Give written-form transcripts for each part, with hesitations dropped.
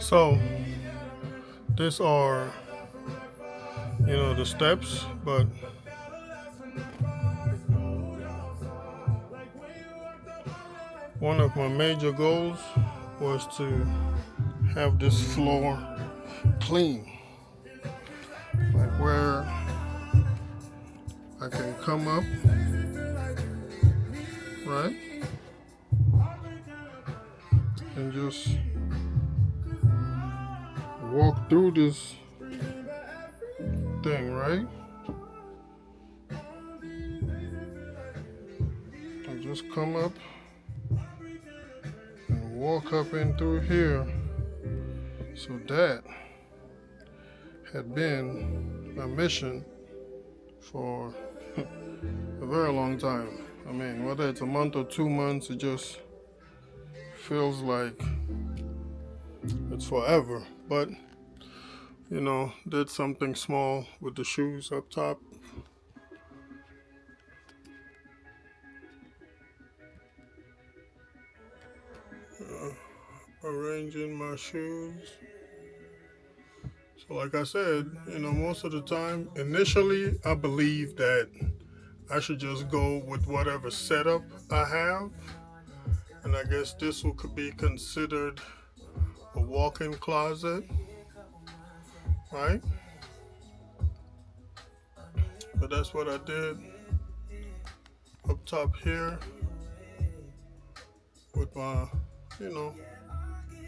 So these are, the steps, but one of my major goals was to have this floor clean, like where I can come up, right, and just walk through this thing, right? And just come up and walk up in through here. So that had been my mission for a very long time. I mean, whether it's a month or 2 months, it just feels like it's forever. But, did something small with the shoes up top. Arranging my shoes. So, like I said, most of the time, initially, I believed that I should just go with whatever setup I have. And I guess this could be considered a walk-in closet, right? But that's what I did up top here with my,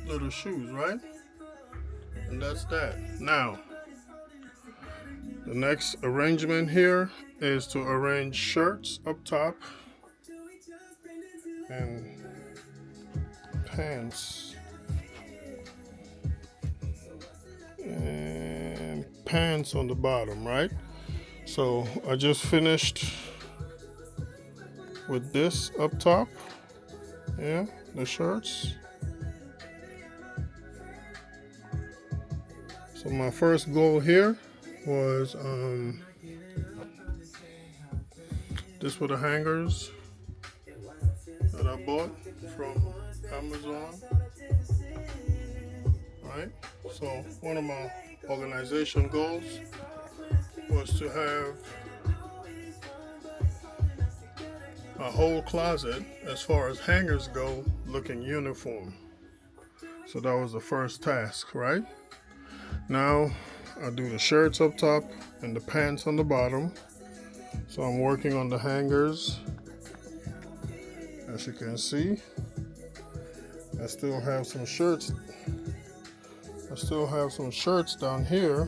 little shoes, right? And that's that. Now, the next arrangement here is to arrange shirts up top and pants. And pants on the bottom, right? So I just finished with this up top. Yeah, the shirts. So my first goal here was this were the hangers that I bought from Amazon. Right? So one of my organization goals was to have a whole closet, as far as hangers go, looking uniform. So that was the first task, right? Now I do the shirts up top and the pants on the bottom. So I'm working on the hangers. As you can see, I still have some shirts down here,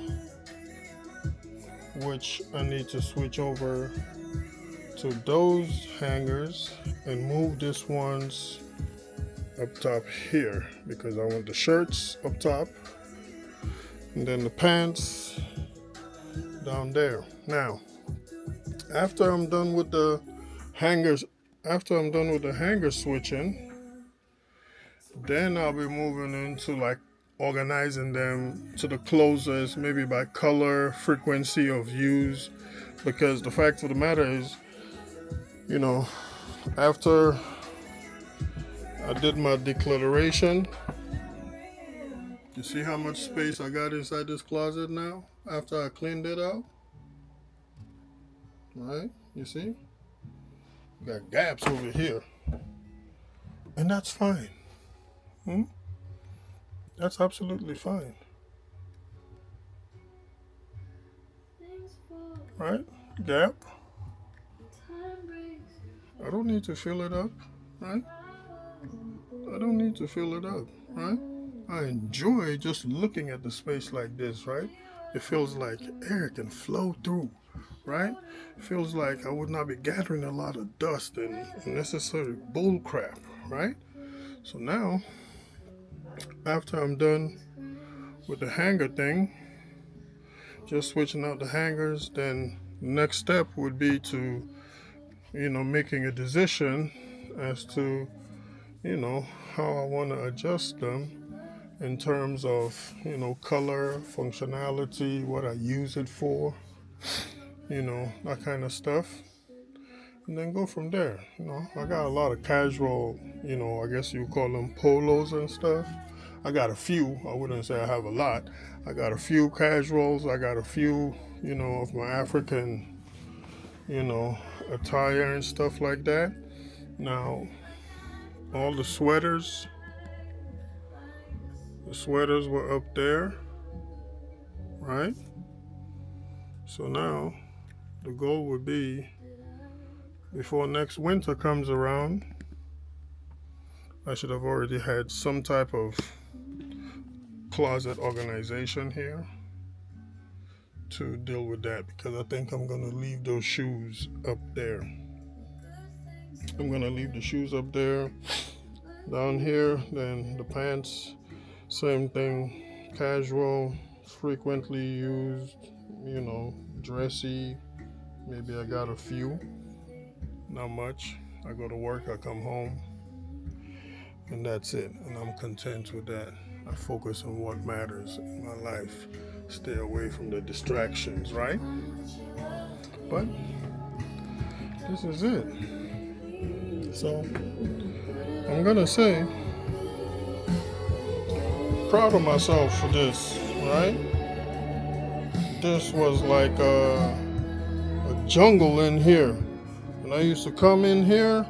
which I need to switch over to those hangers and move this ones up top here, because I want the shirts up top and then the pants down there. Now, after I'm done with the hanger switching, then I'll be moving into like organizing them to the closest, maybe by color, frequency of use, because the fact of the matter is, after I did my decluttering, you see how much space I got inside this closet now after I cleaned it out? Right? You see? Got gaps over here. And that's fine. That's absolutely fine. Right? Gap. I don't need to fill it up, right? I don't need to fill it up, right? I enjoy just looking at the space like this, right? It feels like air can flow through, right? It feels like I would not be gathering a lot of dust and unnecessary bull crap, right? So now, after I'm done with the hanger thing, just switching out the hangers, then the next step would be to, making a decision as to, how I want to adjust them in terms of, color, functionality, what I use it for, that kind of stuff. And then go from there. I got a lot of casual, I guess you call them polos and stuff. I got a few. I wouldn't say I have a lot. I got a few casuals. I got a few, of my African, attire and stuff like that. Now, all the sweaters were up there, right? So now the goal would be before next winter comes around, I should have already had some type of closet organization here to deal with that, because I think I'm going to leave those shoes up there. I'm going to leave the shoes up there. Down here, then the pants, same thing, casual, frequently used, dressy. Maybe I got a few, not much. I go to work, I come home, and that's it. And I'm content with that. I focus on what matters in my life. Stay away from the distractions, right? But this is it. So I'm gonna say, proud of myself for this, right? This was like a jungle in here. And I used to come in here,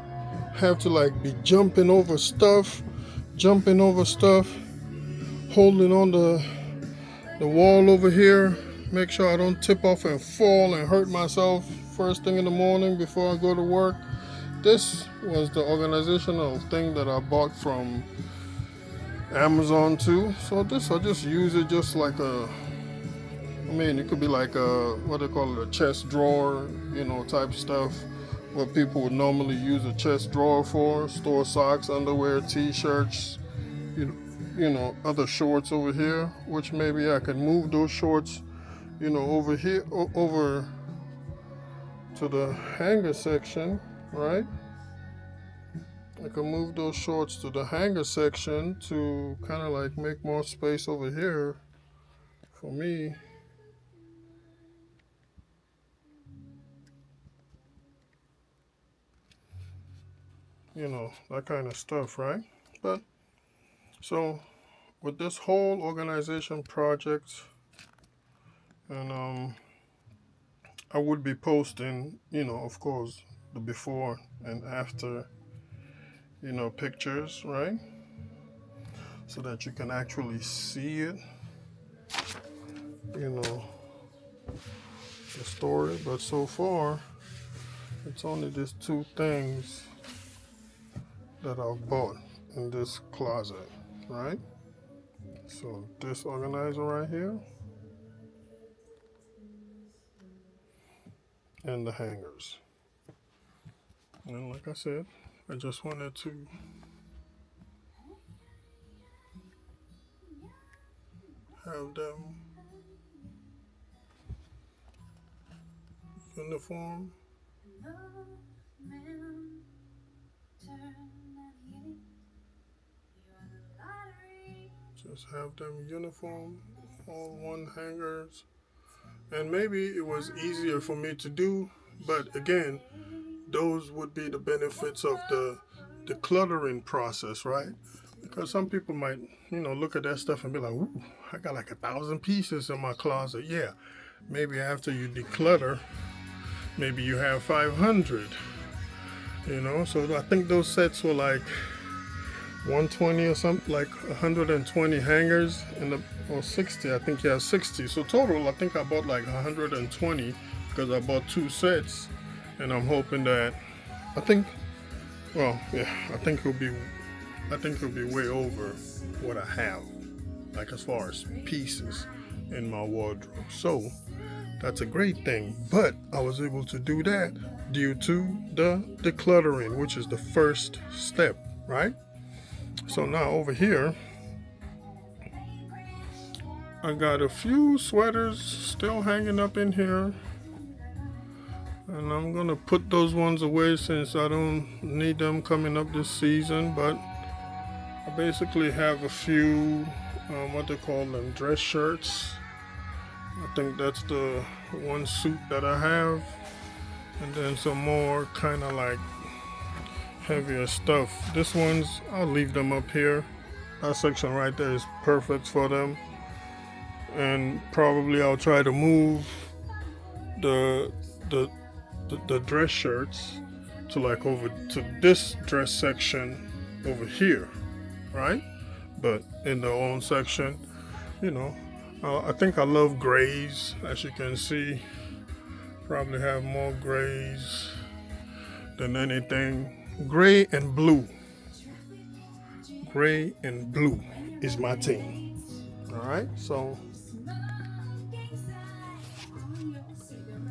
have to like be jumping over stuff, holding on the wall over here, make sure I don't tip off and fall and hurt myself first thing in the morning before I go to work. This was the organizational thing that I bought from Amazon too. So this, I just use it just like it could be like what they call it, a chest drawer, type stuff. What people would normally use a chest drawer for, store socks, underwear, t-shirts, other shorts over here, which maybe I can move those shorts, over here, over to the hanger section, right? I can move those shorts to the hanger section to kind of like make more space over here for me. That kind of stuff, right? But so with this whole organization project, and I would be posting, of course, the before and after, pictures, right? So that you can actually see it, the story. But so far, it's only these two things that I've bought in this closet, right? So this organizer right here and the hangers. And like I said, I just wanted to have them uniform. Just have them uniform, all one hangers. And maybe it was easier for me to do, but again, those would be the benefits of the decluttering process, right? Because some people might, look at that stuff and be like, ooh, I got like 1,000 pieces in my closet. Yeah, maybe after you declutter, maybe you have 500, So I think those sets were like 120 or something, like 120 hangers or 60. I think you have 60. So total, I think I bought like 120 because I bought two sets, and I'm hoping that I think it'll be way over what I have, like as far as pieces in my wardrobe. So that's a great thing. But I was able to do that due to the decluttering, which is the first step, right? So now over here, I got a few sweaters still hanging up in here. And I'm going to put those ones away since I don't need them coming up this season. But I basically have a few, what they call them, dress shirts. I think that's the one suit that I have. And then some more kind of like heavier stuff. This ones, I'll leave them up here. That section right there is perfect for them. And probably I'll try to move the the the dress shirts to like over to this dress section over here, right? But in the own section, you know, I think I love grays, as you can see. Probably have more grays than anything. Gray and blue. Gray and blue is my team. All right, so